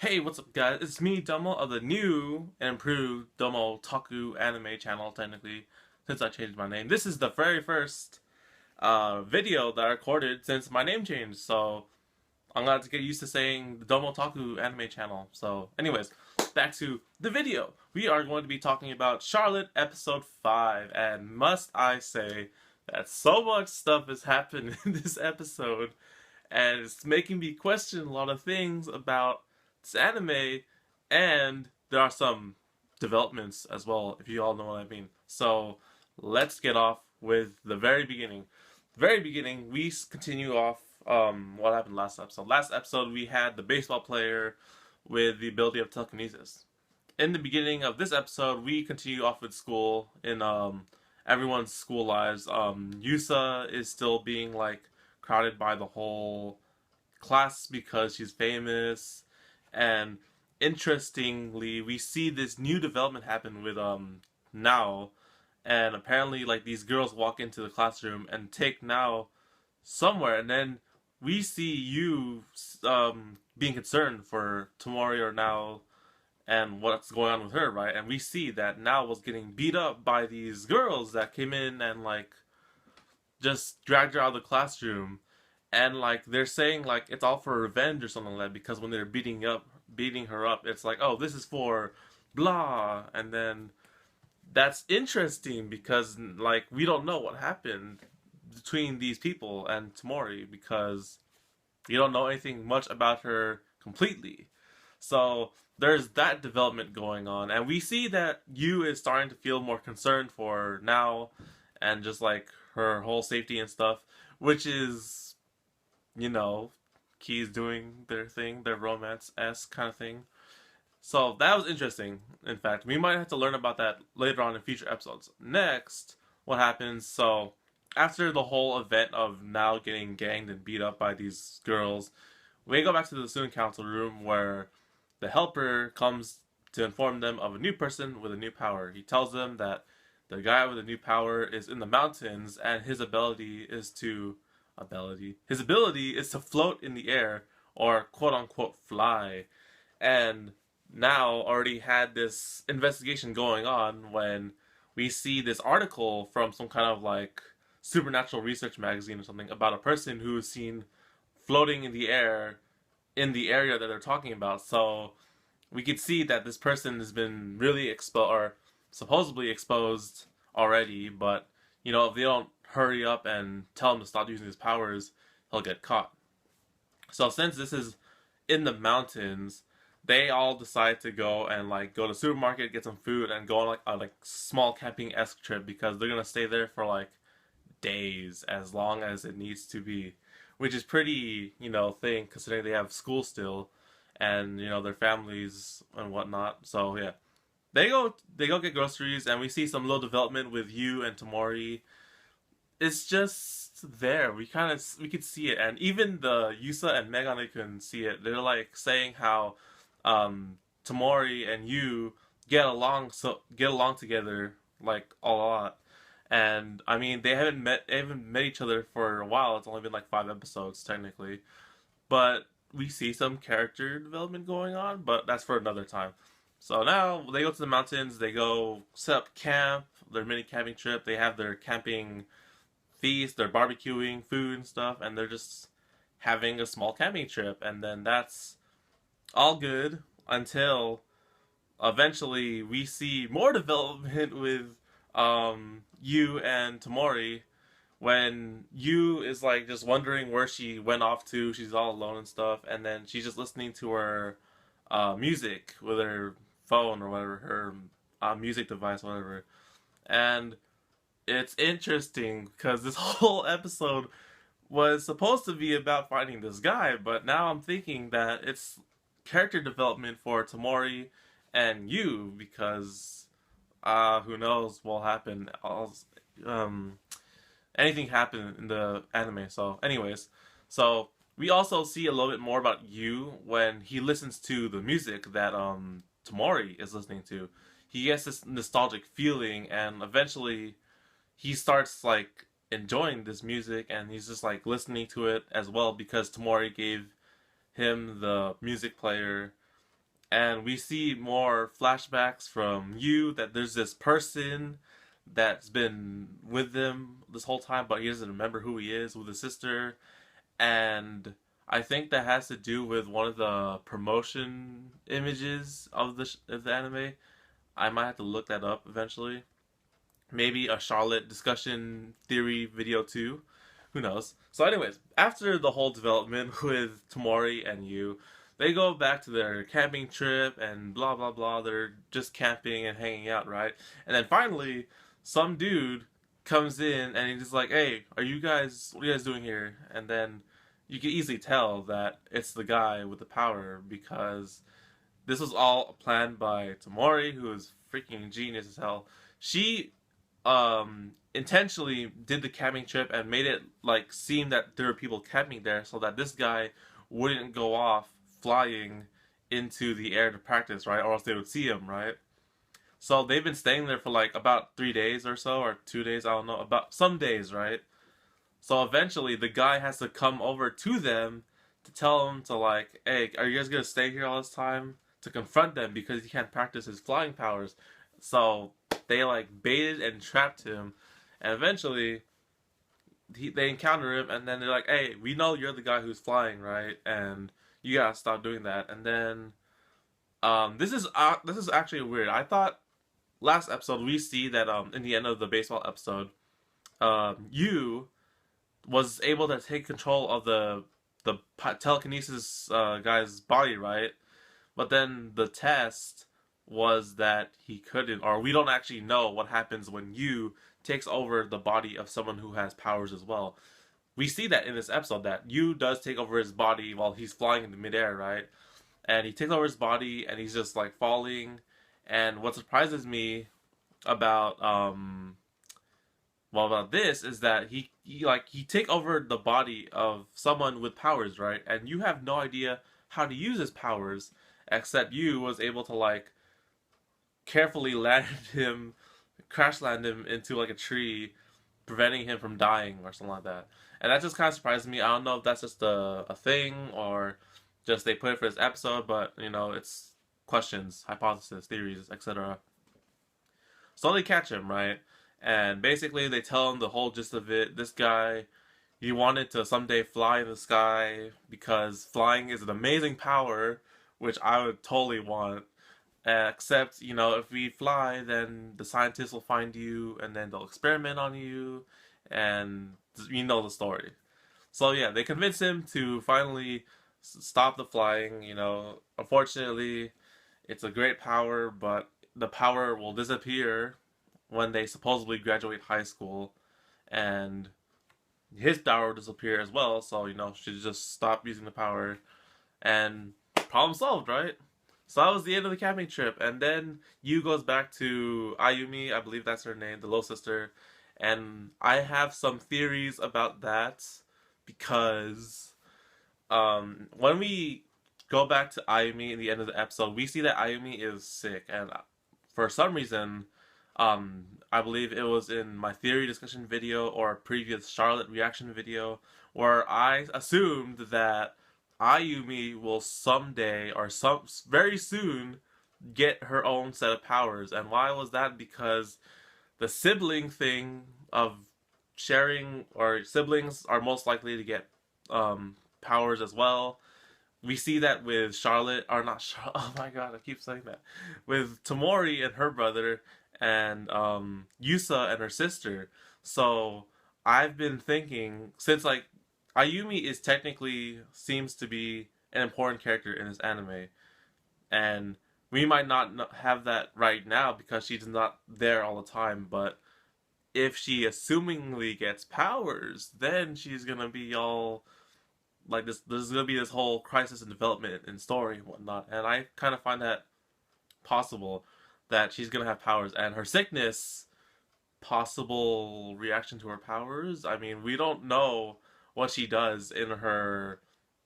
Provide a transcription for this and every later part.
Hey, what's up, guys? It's me, Domo, of the new and improved Domo Taku anime channel, technically, since I changed my name. This is the very first video that I recorded since my name changed, so I'm gonna have to get used to saying the Domo Taku anime channel. So, anyways, back to the video. We are going to be talking about Charlotte episode 5, and must I say that so much stuff has happened in this episode, and it's making me question a lot of things about this anime, and there are some developments as well, if you all know what I mean. So let's get off with the very beginning. The very beginning, we continue off what happened last episode. Last episode, we had the baseball player with the ability of telekinesis. In the beginning of this episode, we continue off with school in everyone's school lives. Yusa is still being like crowded by the whole class because she's famous, and interestingly, we see this new development happen with Nao, and apparently like these girls walk into the classroom and take Nao somewhere, and then we see you being concerned for Tomori or Nao and what's going on with her, right? And we see that Nao was getting beat up by these girls that came in and like just dragged her out of the classroom, and like they're saying like it's all for revenge or something like that, because when they're beating her up, it's like, oh, this is for blah. And then that's interesting because like we don't know what happened between these people and Tamori, because you don't know anything much about her completely. So there's that development going on, and we see that Yu is starting to feel more concerned for now, and just like her whole safety and stuff, which is, you know, Key's doing their thing, their romance-esque kind of thing. So that was interesting. In fact, we might have to learn about that later on in future episodes. Next, what happens? So after the whole event of now getting ganged and beat up by these girls, we go back to the student council room where the helper comes to inform them of a new person with a new power. He tells them that the guy with the new power is in the mountains, and his ability is to float in the air, or quote unquote fly. And now already had this investigation going on when we see this article from some kind of like supernatural research magazine or something about a person who is seen floating in the air in the area that they're talking about. So we could see that this person has been really exposed, or supposedly exposed already, but you know, if they don't hurry up and tell him to stop using his powers, he'll get caught. So since this is in the mountains, they all decide to go and like go to the supermarket, get some food, and go on like a like small camping-esque trip, because they're gonna stay there for like days, as long as it needs to be, which is pretty, you know, thing considering they have school still, and you know their families and whatnot. So yeah, they go get groceries, and we see some little development with Yu and Tamori. It's just there. We could see it, and even the Yusa and Megane can see it. They're like saying how Tamori and Yu get along together like a lot. And I mean, they haven't met each other for a while. It's only been like 5 episodes technically, but we see some character development going on. But that's for another time. So now they go to the mountains. They go set up camp, their mini camping trip. They have their camping feast, they're barbecuing food and stuff, and they're just having a small camping trip. And then that's all good until eventually we see more development with Yu and Tamori, when Yu is like just wondering where she went off to. She's all alone and stuff, and then she's just listening to her music with her phone or whatever, her music device, whatever. And it's interesting because this whole episode was supposed to be about finding this guy, but now I'm thinking that it's character development for Tamori and Yu, because who knows what will happen. Um, Anything happen in the anime. So, anyways, so we also see a little bit more about Yu when he listens to the music that Tamori is listening to. He gets this nostalgic feeling, and eventually he starts like enjoying this music, and he's just like listening to it as well, because Tamori gave him the music player and we see more flashbacks from Yu that there's this person that's been with them this whole time, but he doesn't remember who he is with his sister. And I think that has to do with one of the promotion images of the anime. I might have to look that up eventually. Maybe a Charlotte discussion theory video too. Who knows? So, anyways, after the whole development with Tamori and Yu, they go back to their camping trip and blah blah blah. They're just camping and hanging out, right? And then finally, some dude comes in and he's just like, "Hey, what are you guys doing here?" And then you can easily tell that it's the guy with the power because this was all planned by Tamori, who is freaking genius as hell. She intentionally did the camping trip and made it like seem that there were people camping there so that this guy wouldn't go off flying into the air to practice, right? Or else they would see him, right? So they've been staying there for like about 3 days or so, or 2 days, I don't know, about some days, right? So eventually the guy has to come over to them to tell them to like, hey, are you guys gonna stay here all this time? To confront them because he can't practice his flying powers. So they like baited and trapped him, and eventually they encounter him, and then they're like, "Hey, we know you're the guy who's flying, right? And you gotta stop doing that." And then this is actually weird. I thought last episode we see that in the end of the baseball episode, you was able to take control of the telekinesis guy's body, right? But then the test was that he couldn't, or we don't actually know what happens when you takes over the body of someone who has powers as well. We see that in this episode that you does take over his body while he's flying in the midair, right? And he takes over his body and he's just like falling. And what surprises me about about this is that he take over the body of someone with powers, right? And you have no idea how to use his powers, except you was able to like carefully land him, crash land him into like a tree, preventing him from dying or something like that. And that just kind of surprised me. I don't know if that's just a thing or just they put it for this episode, but you know, it's questions, hypotheses, theories, etc. So they catch him, right? And basically they tell him the whole gist of it. This guy, he wanted to someday fly in the sky because flying is an amazing power, which I would totally want. Except, you know, if we fly, then the scientists will find you and then they'll experiment on you, and you know the story. So, yeah, they convince him to finally stop the flying. You know, unfortunately, it's a great power, but the power will disappear when they supposedly graduate high school, and his power will disappear as well. So, you know, should just stop using the power, and problem solved, right? So that was the end of the camping trip, and then Yu goes back to Ayumi, I believe that's her name, the little sister, and I have some theories about that because when we go back to Ayumi in the end of the episode, we see that Ayumi is sick, and for some reason, I believe it was in my theory discussion video or a previous Charlotte reaction video where I assumed that Ayumi will someday or very soon get her own set of powers. And why was that? Because the sibling thing of sharing, or siblings are most likely to get powers as well. We see that with Charlotte, or not Charlotte, oh my god, I keep saying that. With Tamori and her brother, and Yusa and her sister. So I've been thinking, since like Ayumi is technically seems to be an important character in this anime, and we might not have that right now because she's not there all the time, but if she assumingly gets powers, then she's gonna be all like this. There's gonna be this whole crisis in development and story and whatnot, and I kind of find that possible that she's gonna have powers, and her sickness possible reaction to her powers. I mean, we don't know what she does in her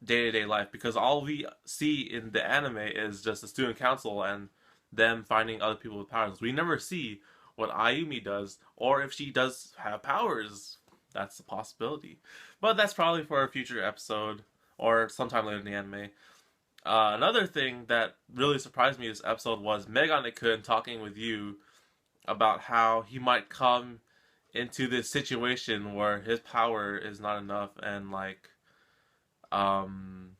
day-to-day life because all we see in the anime is just the student council and them finding other people with powers. We never see what Ayumi does, or if she does have powers. That's a possibility, but that's probably for a future episode or sometime later in the anime. Another thing that really surprised me this episode was Megane-kun talking with you about how he might come into this situation where his power is not enough, and like um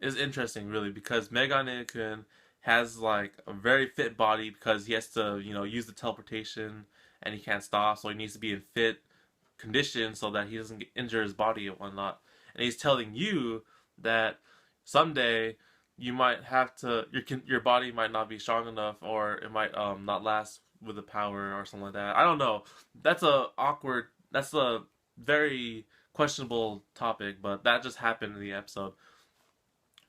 is interesting really because Megane-kun has like a very fit body because he has to, use the teleportation and he can't stop, so he needs to be in fit condition so that he doesn't injure his body and whatnot. And he's telling you that someday you might have to your body might not be strong enough, or it might not last with the power or something like that. I don't know. That's a very questionable topic, but that just happened in the episode.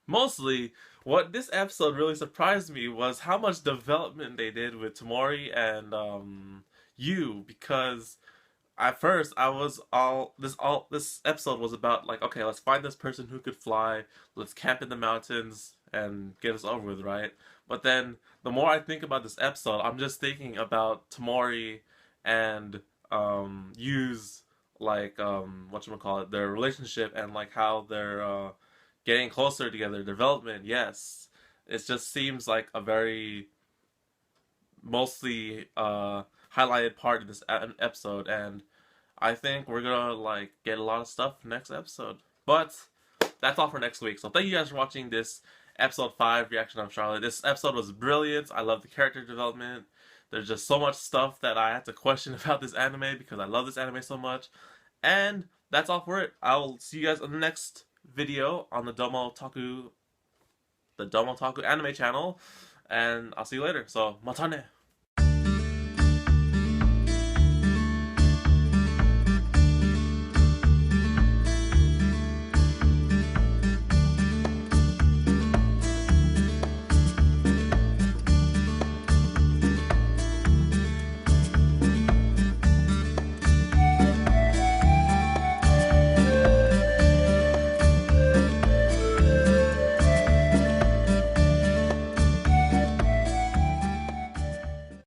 Mostly, what this episode really surprised me was how much development they did with Tamori and Yu, because at first I was all this episode was about like, okay, let's find this person who could fly, let's camp in the mountains and get us over with, right? But then the more I think about this episode, I'm just thinking about Tamori and Yu's like whatchamacallit, their relationship, and like how they're getting closer together, development, yes. It just seems like a very mostly highlighted part of this episode, and I think we're gonna like get a lot of stuff next episode. But that's all for next week. So thank you guys for watching this episode 5 reaction of Charlotte. This episode was brilliant. I love the character development. There's just so much stuff that I had to question about this anime because I love this anime so much. And that's all for it. I'll see you guys on the next video on the Domo Taku anime channel, and I'll see you later. So, matane.